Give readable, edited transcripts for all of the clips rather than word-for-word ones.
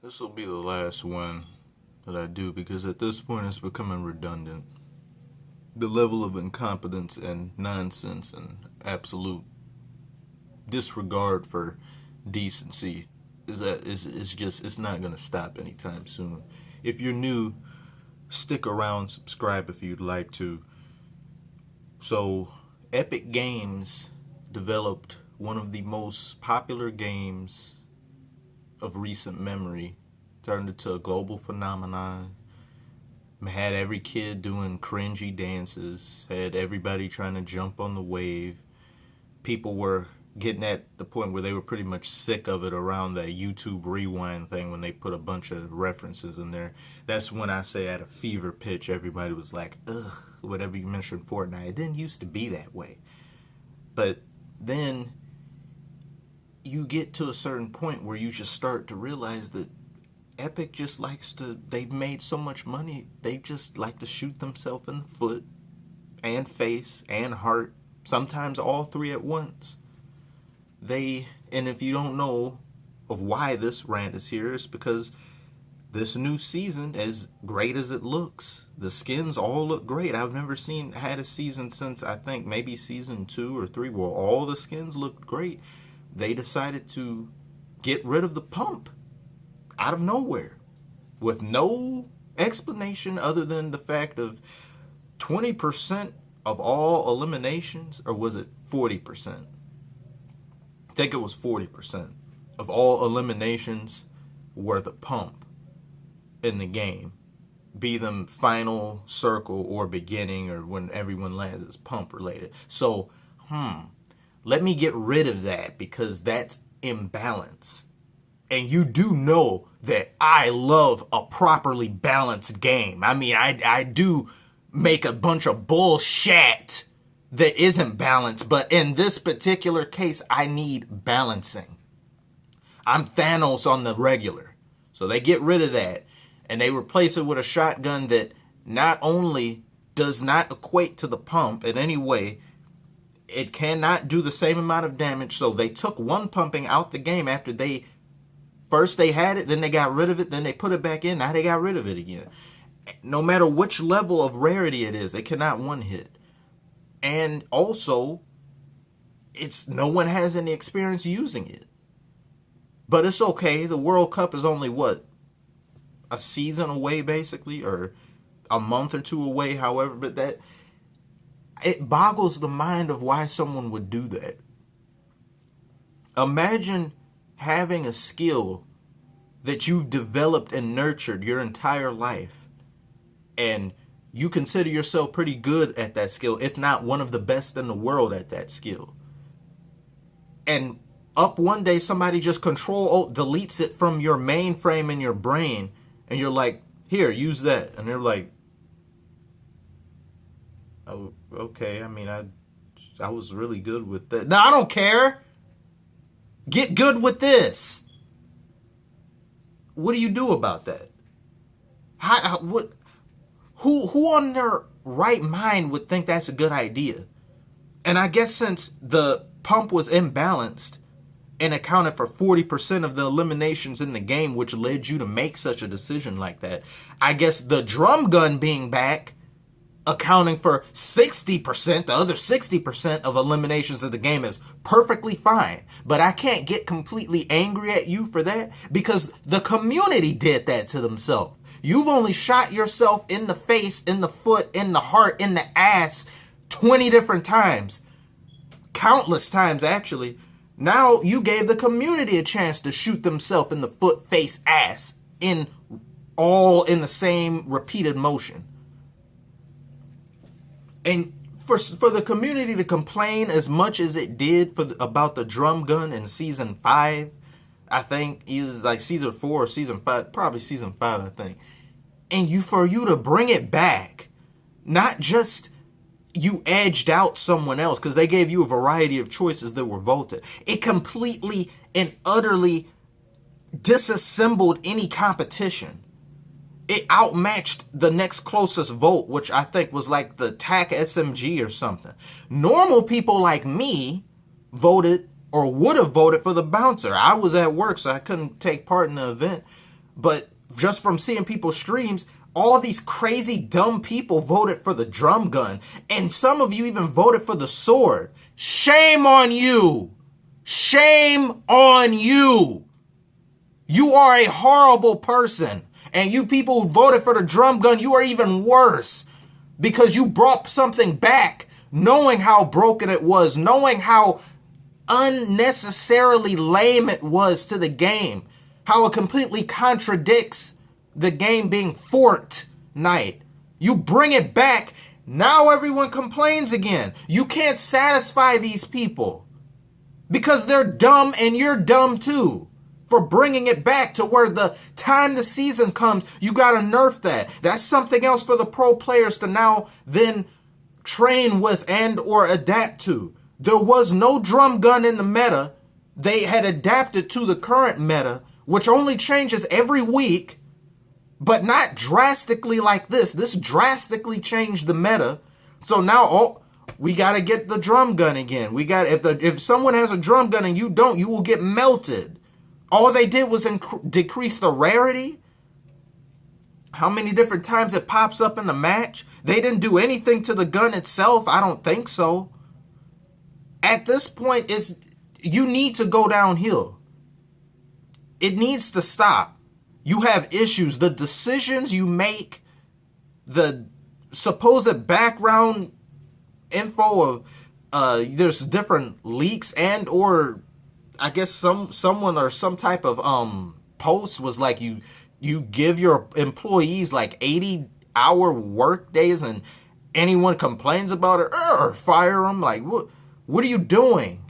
This will be the last one that I do because at this point it's becoming redundant. The level of incompetence and nonsense and absolute disregard for decency it's not gonna stop anytime soon. If you're new, stick around, subscribe if you'd like to. So, Epic Games developed one of the most popular games of recent memory, turned into a global phenomenon, had every kid doing cringy dances, had everybody trying to jump on the wave. People were getting at the point where they were pretty much sick of it around that YouTube rewind thing when they put a bunch of references in there. That's when I say at a fever pitch, everybody was like, ugh, whatever you mentioned Fortnite, it didn't used to be that way. But then you get to a certain point where you just start to realize that Epic just they've made so much money, they just like to shoot themselves in the foot and face and heart, sometimes all three at once. And if you don't know of why this rant is here, it's because this new season, as great as it looks, the skins all look great. I've never had a season since I think maybe season 2 or 3 where all the skins looked great. They decided to get rid of the pump out of nowhere with no explanation other than the fact of 20% of all eliminations, or was it 40%? I think it was 40% of all eliminations were the pump in the game. Be them final circle or beginning or when everyone lands, it's pump related. So, let me get rid of that because that's imbalance. And you do know that I love a properly balanced game. I mean, I do make a bunch of bullshit that isn't balanced, but in this particular case, I need balancing. I'm Thanos on the regular. So they get rid of that, and they replace it with a shotgun that not only does not equate to the pump in any way, it cannot do the same amount of damage. So they took one pumping out the game after first they had it, then they got rid of it, then they put it back in, now they got rid of it again. No matter which level of rarity it is, it cannot one hit. And also, no one has any experience using it. But it's okay. The World Cup is only a season away basically, or a month or two away, however, but it boggles the mind of why someone would do that. Imagine having a skill that you've developed and nurtured your entire life, and you consider yourself pretty good at that skill, if not one of the best in the world at that skill. And up one day, somebody just Control-Alt-deletes it from your mainframe in your brain, and you're like, here, use that. And they're like, oh, okay, I mean, I was really good with that. No, I don't care. Get good with this. What do you do about that? Who on their right mind would think that's a good idea? And I guess since the pump was imbalanced and accounted for 40% of the eliminations in the game, which led you to make such a decision like that, I guess the drum gun being back, accounting for 60%, the other 60% of eliminations of the game is perfectly fine. But I can't get completely angry at you for that because the community did that to themselves. You've only shot yourself in the face, in the foot, in the heart, in the ass 20 different times. Countless times, actually. Now you gave the community a chance to shoot themselves in the foot, face, ass, all in the same repeated motion. And for the community to complain as much as it did about the drum gun in season 5, I think it was like season 4 or season 5, probably season 5, I think. And for you to bring it back, not just you edged out someone else because they gave you a variety of choices that were voted. It completely and utterly disassembled any competition. It outmatched the next closest vote, which I think was like the TAC SMG or something. Normal people like me voted or would have voted for the bouncer. I was at work, so I couldn't take part in the event. but just from seeing people's streams, all these crazy dumb people voted for the drum gun, and some of you even voted for the sword. Shame on you. Shame on you. You are a horrible person. And you people who voted for the drum gun, you are even worse. Because you brought something back, knowing how broken it was, knowing how unnecessarily lame it was to the game. How it completely contradicts the game being Fortnite. You bring it back, now everyone complains again. You can't satisfy these people. Because they're dumb and you're dumb too. For bringing it back to where the time the season comes, you gotta nerf that. That's something else for the pro players to now then train with and or adapt to. There was no drum gun in the meta. They had adapted to the current meta, which only changes every week, but not drastically like this. This drastically changed the meta. So now, we gotta get the drum gun again. If someone has a drum gun and you don't, you will get melted. All they did was decrease the rarity. How many different times it pops up in the match? They didn't do anything to the gun itself. I don't think so. At this point, you need to go downhill. It needs to stop. You have issues. The decisions you make, the supposed background info of there's different leaks and or I guess someone or some type of post was like you give your employees like 80-hour work days and anyone complains about it, fire them. Like what are you doing?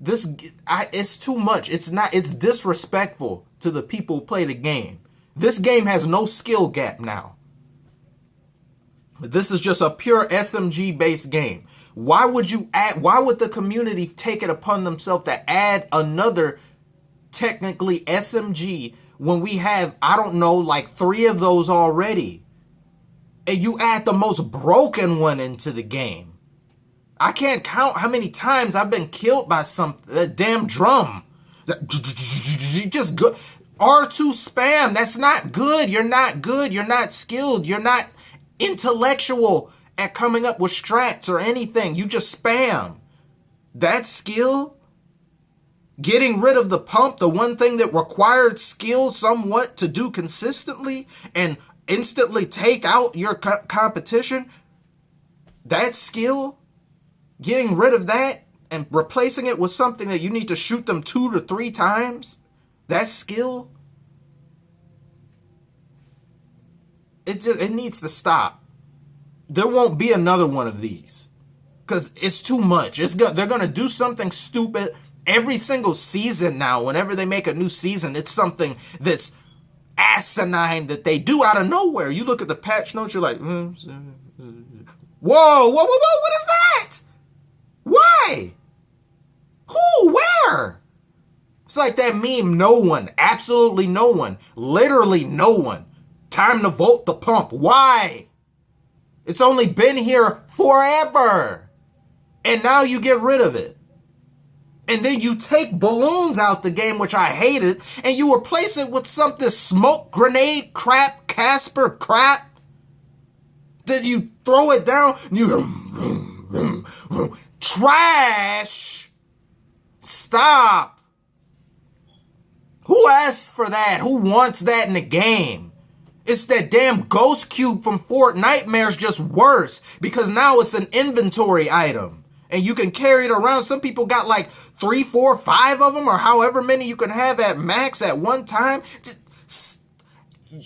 It's too much. It's disrespectful to the people who play the game. This game has no skill gap now. This is just a pure SMG based game. Why would the community take it upon themselves to add another technically SMG when we have, I don't know, like 3 of those already? And you add the most broken one into the game. I can't count how many times I've been killed by some damn drum. You just go R2 spam. That's not good. You're not good. You're not skilled. You're not intellectual at coming up with strats or anything. You just spam. That skill, getting rid of the pump, the one thing that required skill somewhat to do consistently and instantly take out your competition, that skill, getting rid of that and replacing it with something that you need to shoot them 2 to 3 times, that skill, it needs to stop. There won't be another one of these because it's too much. They're going to do something stupid every single season now. Whenever they make a new season, it's something that's asinine that they do out of nowhere. You look at the patch notes, you're like, whoa, what is that? Why? Who? Where? It's like that meme, no one, absolutely no one, literally no one. Time to vote the pump. Why? It's only been here forever. And now you get rid of it. And then you take balloons out the game, which I hated, and you replace it with something smoke grenade crap, Casper crap. Then you throw it down, trash. Stop. Who asked for that? Who wants that in the game? It's that damn ghost cube from Fortnite just worse because now it's an inventory item and you can carry it around. Some people got like 3, 4, 5 of them or however many you can have at max at one time. Just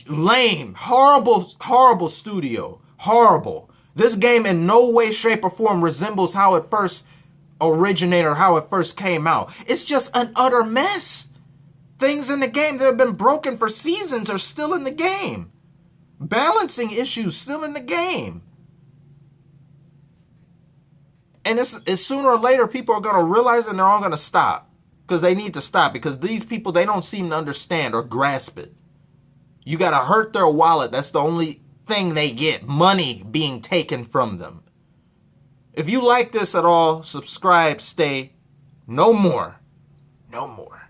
lame, horrible studio, horrible. This game in no way, shape or form resembles how it first originated or how it first came out. It's just an utter mess. Things in the game that have been broken for seasons are still in the game. Balancing issues still in the game. And it's sooner or later people are going to realize and they're all going to stop. Because they need to stop. Because these people, they don't seem to understand or grasp it. You got to hurt their wallet. That's the only thing they get. Money being taken from them. If you like this at all, subscribe, stay. No more. No more.